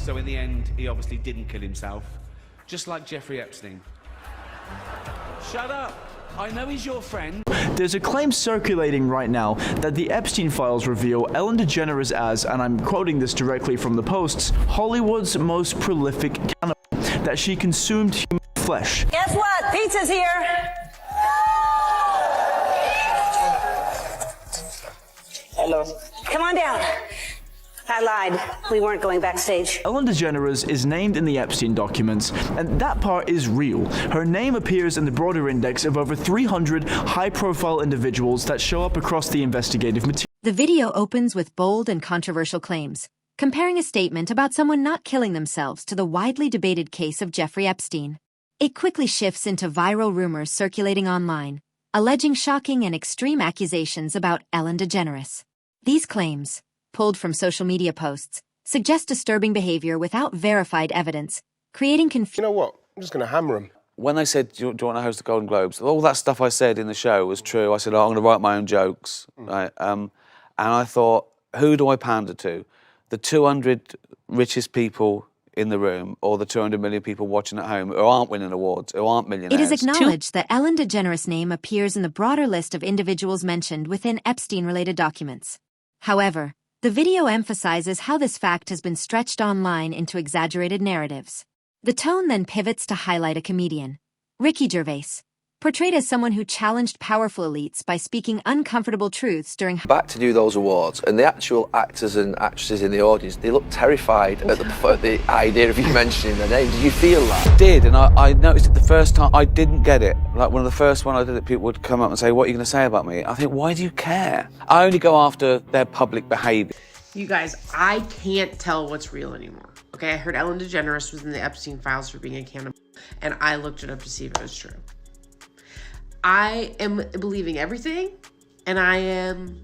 So in the end, he obviously didn't kill himself, just like Jeffrey Epstein. Shut up! I know he's your friend. There's a claim circulating right now that the Epstein files reveal Ellen DeGeneres as, and I'm quoting this directly from the posts, Hollywood's most prolific cannibal, that she consumed human flesh. Guess what? Pizza's here. Hello. Come on down. I lied. We weren't going backstage. Ellen DeGeneres is named in the Epstein documents, and that part is real. Her name appears in the broader index of over 300 high-profile individuals that show up across the investigative material. The video opens with bold and controversial claims, comparing a statement about someone not killing themselves to the widely debated case of Jeffrey Epstein. It quickly shifts into viral rumors circulating online, alleging shocking and extreme accusations about Ellen DeGeneres. These claims, pulled from social media posts, suggest disturbing behavior without verified evidence, creating confusion. You know what? I'm just going to hammer him. When they said, do you want to host the Golden Globes, all that stuff I said in the show was true. I said, I'm going to write my own jokes. Right? And I thought, who do I pander to? The 200 richest people in the room, or the 200 million people watching at home who aren't winning awards, who aren't millionaires? It is acknowledged that Ellen DeGeneres' name appears in the broader list of individuals mentioned within Epstein-related documents. However, the video emphasizes how this fact has been stretched online into exaggerated narratives. The tone then pivots to highlight a comedian, Ricky Gervais, portrayed as someone who challenged powerful elites by speaking uncomfortable truths during... Back to do those awards, and the actual actors and actresses in the audience, they looked terrified at the idea of you mentioning their name. Did you feel that? I did, and I noticed it the first time. I didn't get it. Like, one of the first one I did it, people would come up and say, what are you going to say about me? I think, why do you care? I only go after their public behaviour. You guys, I can't tell what's real anymore. Okay, I heard Ellen DeGeneres was in the Epstein files for being a cannibal, and I looked it up to see if it was true. I am believing everything, and I am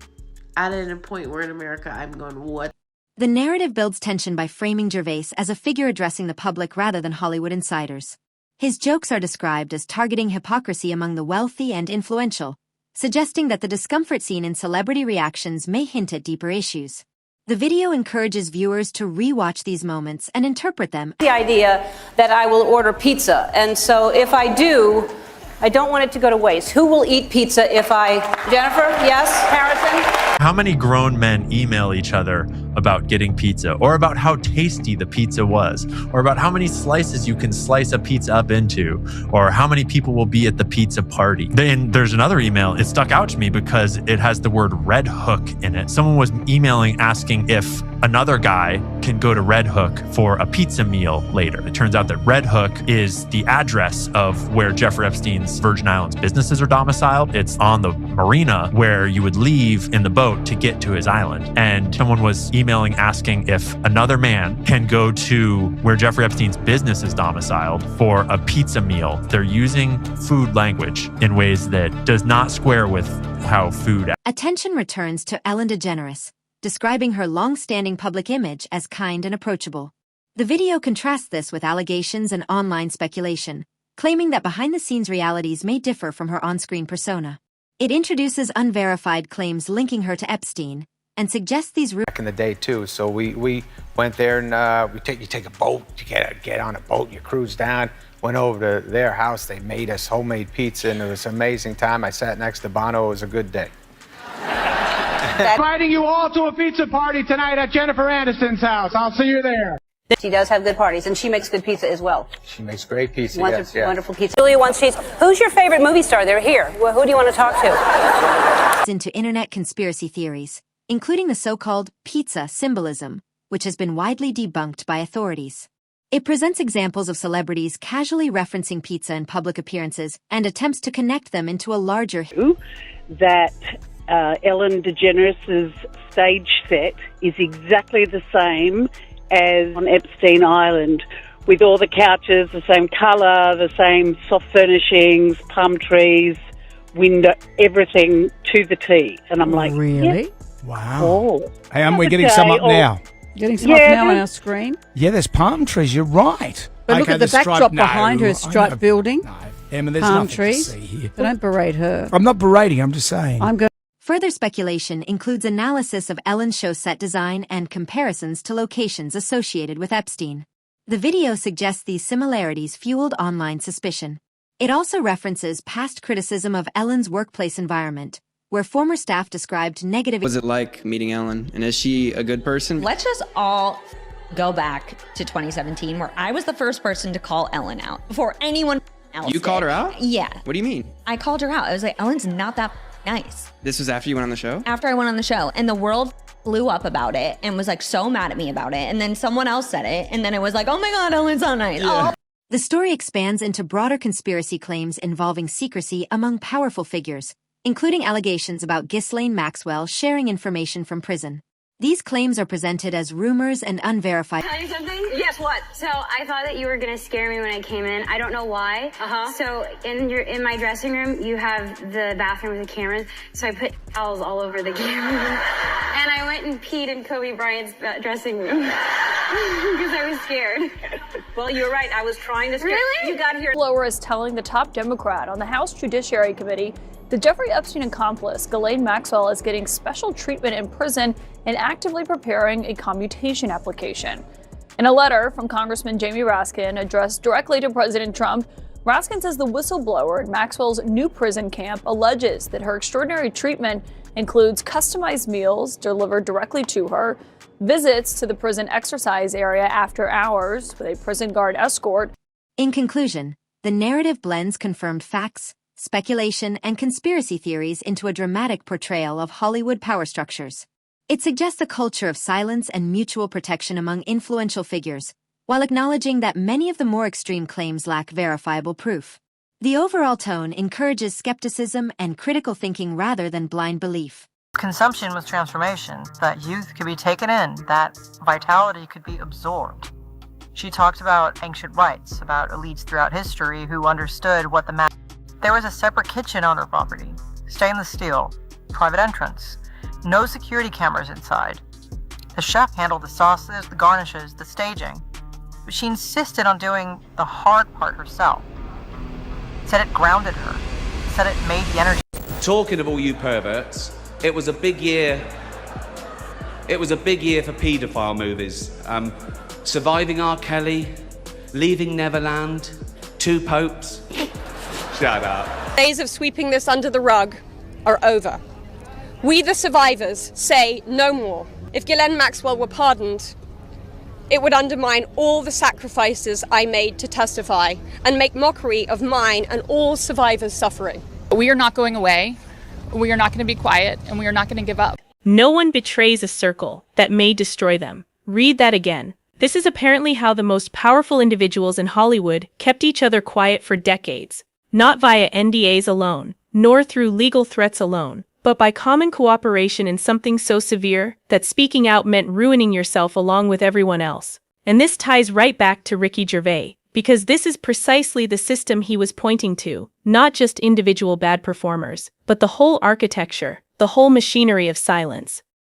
at a point where in America I'm going, what? The narrative builds tension by framing Gervais as a figure addressing the public rather than Hollywood insiders. His jokes are described as targeting hypocrisy among the wealthy and influential, suggesting that the discomfort seen in celebrity reactions may hint at deeper issues. The video encourages viewers to re-watch these moments and interpret them. The idea that I will order pizza, and so if I do, I don't want it to go to waste. Who will eat pizza if I... Jennifer? Yes? Harrison? How many grown men email each other about getting pizza, or about how tasty the pizza was, or about how many slices you can slice a pizza up into, or how many people will be at the pizza party? Then there's another email. It stuck out to me because it has the word Red Hook in it. Someone was emailing asking if another guy can go to Red Hook for a pizza meal later. It turns out that Red Hook is the address of where Jeffrey Epstein's Virgin Islands businesses are domiciled. It's on the marina where you would leave in the boat to get to his island. And someone was emailing asking if another man can go to where Jeffrey Epstein's business is domiciled for a pizza meal. They're using food language in ways that does not square with how food... Attention returns to Ellen DeGeneres, describing her long-standing public image as kind and approachable. The video contrasts this with allegations and online speculation, claiming that behind-the-scenes realities may differ from her on-screen persona. It introduces unverified claims linking her to Epstein, and suggests these... Back in the day, too, so we went there and you take a boat, you get on a boat, you cruise down, went over to their house, they made us homemade pizza, and it was an amazing time. I sat next to Bono, it was a good day. Inviting you all to a pizza party tonight at Jennifer Aniston's house. I'll see you there. She does have good parties, and she makes good pizza as well. She makes great pizza, Wonderful, yes. wonderful pizza. Julia wants cheese. Who's your favorite movie star? They're here. Well, who do you want to talk to? Into internet conspiracy theories, including the so-called pizza symbolism, which has been widely debunked by authorities. It presents examples of celebrities casually referencing pizza in public appearances and attempts to connect them into a larger... That Ellen DeGeneres' stage set is exactly the same as on Epstein Island, with all the couches, the same colour, the same soft furnishings, palm trees, window, everything to the T. And I'm like, really? Yeah. Wow. Oh. Hey, we're getting some up now. Getting some up now on our screen? Yeah, there's palm trees. You're right. But look at the backdrop behind her, striped building. No, Emma, there's palm nothing trees. to see here. But don't berate her. I'm not berating, I'm just saying. For Further speculation includes analysis of Ellen's show set design and comparisons to locations associated with Epstein. The video suggests these similarities fueled online suspicion. It also references past criticism of Ellen's workplace environment, where former staff described negative... Was it like meeting Ellen, and is she a good person? Let's just all go back to 2017, where I was the first person to call Ellen out before anyone else You called her out? Yeah. What do you mean? I called her out. I was like, Ellen's not that nice. This was after you went on the show? After I went on the show, and the world blew up about it and was like so mad at me about it, and then someone else said it, and then it was like, oh my God, Ellen's so nice. Yeah. Oh. The story expands into broader conspiracy claims involving secrecy among powerful figures, including allegations about Ghislaine Maxwell sharing information from prison. These claims are presented as rumors and unverified. Tell you something? Yes, what? So I thought that you were gonna scare me when I came in. I don't know why. So in my dressing room, you have the bathroom with the cameras. So I put towels all over the cameras, and I went and peed in Kobe Bryant's dressing room because I was scared. Well, you're right. I was trying to scare Really? you. Got here. Blower is telling the top Democrat on the House Judiciary Committee the Jeffrey Epstein accomplice, Ghislaine Maxwell, is getting special treatment in prison and actively preparing a commutation application. In a letter from Congressman Jamie Raskin addressed directly to President Trump, Raskin says the whistleblower at Maxwell's new prison camp alleges that her extraordinary treatment includes customized meals delivered directly to her, visits to the prison exercise area after hours with a prison guard escort. In conclusion, the narrative blends confirmed facts, speculation, and conspiracy theories into a dramatic portrayal of Hollywood power structures. It suggests a culture of silence and mutual protection among influential figures, while acknowledging that many of the more extreme claims lack verifiable proof. The overall tone encourages skepticism and critical thinking rather than blind belief. Consumption was transformation, that youth could be taken in, that vitality could be absorbed. She talked about ancient rites, about elites throughout history who understood what the There was a separate kitchen on her property, stainless steel, private entrance, no security cameras inside. The chef handled the sauces, the garnishes, the staging, but she insisted on doing the hard part herself. Said it grounded her, said it made the energy. Talking of all you perverts, it was a big year. It was a big year for paedophile movies. Surviving R. Kelly, Leaving Neverland, Two Popes. Shut up. Days of sweeping this under the rug are over. We, the survivors, say no more. If Ghislaine Maxwell were pardoned, it would undermine all the sacrifices I made to testify and make mockery of mine and all survivors' suffering. We are not going away. We are not going to be quiet, and we are not going to give up. No one betrays a circle that may destroy them. Read that again. This is apparently how the most powerful individuals in Hollywood kept each other quiet for decades. Not via NDAs alone, nor through legal threats alone, but by common cooperation in something so severe that speaking out meant ruining yourself along with everyone else. And this ties right back to Ricky Gervais, because this is precisely the system he was pointing to, not just individual bad performers, but the whole architecture, the whole machinery of silence.